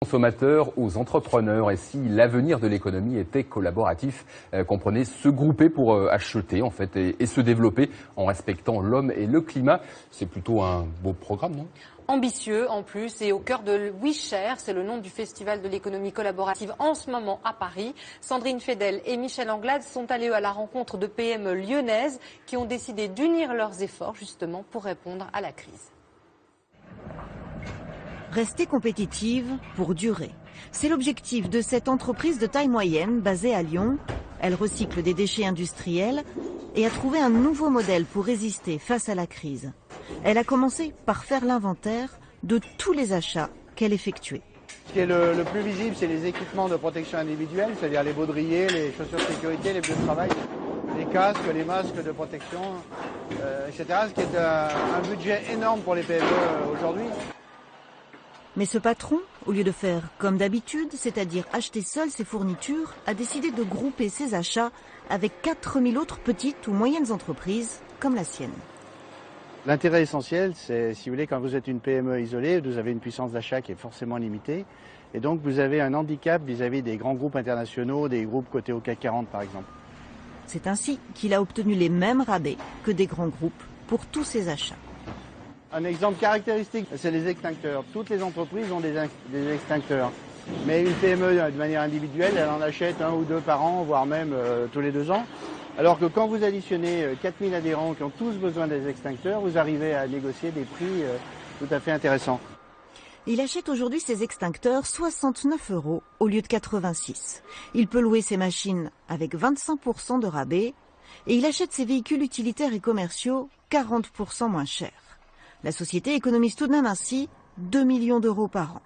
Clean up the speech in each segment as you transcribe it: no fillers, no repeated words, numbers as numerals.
Consommateurs aux entrepreneurs, et si l'avenir de l'économie était collaboratif, comprenez se grouper pour acheter en fait et se développer en respectant l'homme et le climat. C'est plutôt un beau programme, non? Ambitieux en plus et au cœur de WeShare, c'est le nom du festival de l'économie collaborative en ce moment à Paris. Sandrine Fedel et Michel Anglade sont allés à la rencontre de PME lyonnaises qui ont décidé d'unir leurs efforts justement pour répondre à la crise. Rester compétitive pour durer. C'est l'objectif de cette entreprise de taille moyenne basée à Lyon. Elle recycle des déchets industriels et a trouvé un nouveau modèle pour résister face à la crise. Elle a commencé par faire l'inventaire de tous les achats qu'elle effectuait. Ce qui est le plus visible, c'est les équipements de protection individuelle, c'est-à-dire les baudriers, les chaussures de sécurité, les bleus de travail, les casques, les masques de protection, etc. Ce qui est un budget énorme pour les PME aujourd'hui. Mais ce patron, au lieu de faire comme d'habitude, c'est-à-dire acheter seul ses fournitures, a décidé de grouper ses achats avec 4000 autres petites ou moyennes entreprises comme la sienne. L'intérêt essentiel, c'est, si vous voulez, quand vous êtes une PME isolée, vous avez une puissance d'achat qui est forcément limitée. Et donc vous avez un handicap vis-à-vis des grands groupes internationaux, des groupes cotés au CAC 40 par exemple. C'est ainsi qu'il a obtenu les mêmes rabais que des grands groupes pour tous ses achats. Un exemple caractéristique, c'est les extincteurs. Toutes les entreprises ont des extincteurs. Mais une PME, de manière individuelle, elle en achète 1 ou 2 par an, voire même tous les 2 ans. Alors que quand vous additionnez 4000 adhérents qui ont tous besoin des extincteurs, vous arrivez à négocier des prix tout à fait intéressants. Il achète aujourd'hui ses extincteurs 69 € au lieu de 86. Il peut louer ses machines avec 25% de rabais et il achète ses véhicules utilitaires et commerciaux 40% moins chers. La société économise tout de même ainsi 2 millions d'euros par an.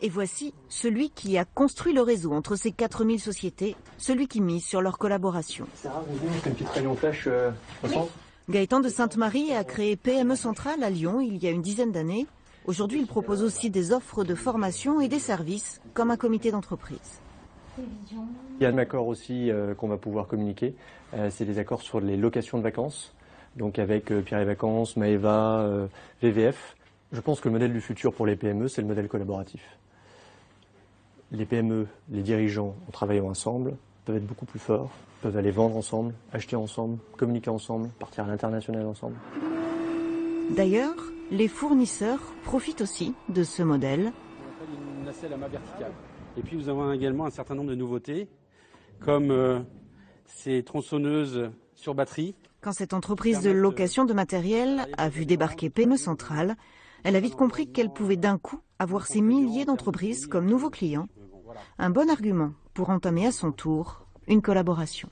Et voici celui qui a construit le réseau entre ces 4000 sociétés, celui qui mise sur leur collaboration. C'est rare, c'est une petite réunion flash au centre. Gaëtan de Sainte-Marie a créé PME Centrale à Lyon il y a une dizaine d'années. Aujourd'hui, il propose aussi des offres de formation et des services, comme un comité d'entreprise. Il y a un accord aussi qu'on va pouvoir communiquer, c'est les accords sur les locations de vacances, donc avec Pierre et Vacances, Maeva, VVF. Je pense que le modèle du futur pour les PME, c'est le modèle collaboratif. Les PME, les dirigeants, en travaillant ensemble, peuvent être beaucoup plus forts, peuvent aller vendre ensemble, acheter ensemble, communiquer ensemble, partir à l'international ensemble. D'ailleurs, les fournisseurs profitent aussi de ce modèle. On appelle une nacelle à mât verticale. Et puis nous avons également un certain nombre de nouveautés, comme ces tronçonneuses sur batterie. Quand cette entreprise de location de matériel a vu débarquer PME Centrale, elle a vite compris qu'elle pouvait d'un coup avoir ces milliers d'entreprises comme nouveaux clients. Un bon argument pour entamer à son tour une collaboration.